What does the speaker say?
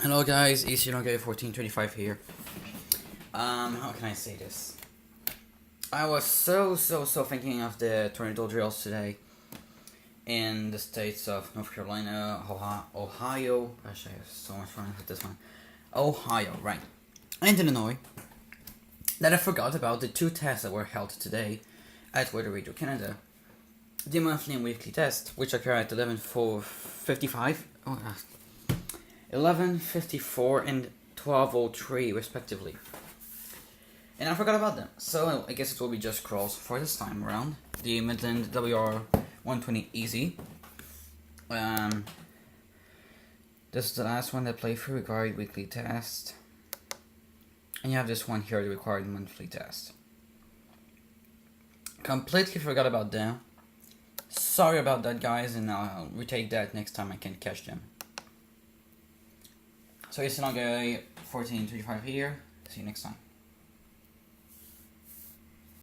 Hello guys, EAS 1425 here. How can I say this? I was so thinking of the tornado drills today in the states of North Carolina, Ohio. Gosh, I have so much fun with this one. Ohio, right. And Illinois. That I forgot about the two tests that were held today at Vaudreuil, Canada. The monthly and weekly test, which occur at 11:55. 11:54 and 12:03 respectively. And I forgot about them, so I guess it will be just crawls for this time around. The Midland WR-120 easy. This is the last one that played through required weekly test. And you have this one here, the required monthly test. Completely forgot about them. Sorry about that, guys, and I'll retake that next time I can catch them. So it's Lanaudière 1425 here. See you next time.